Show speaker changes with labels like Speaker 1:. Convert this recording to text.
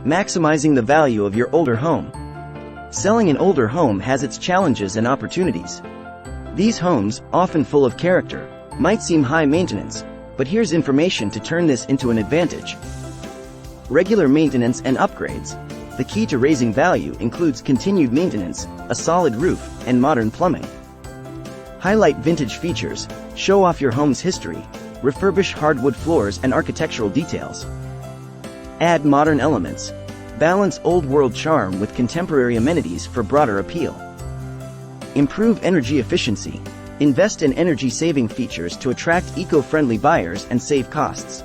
Speaker 1: Maximizing the value of your older home. Selling an older home has its challenges and opportunities. These homes, often full of character, might seem high maintenance, but here's information to turn this into an advantage. Regular maintenance and upgrades. The key to raising value includes continued maintenance, a solid roof, and modern plumbing. Highlight vintage features, show off your home's history, refurbish hardwood floors and architectural details. Add modern elements. Balance old-world charm with contemporary amenities for broader appeal. Improve energy efficiency. Invest in energy-saving features to attract eco-friendly buyers and save costs.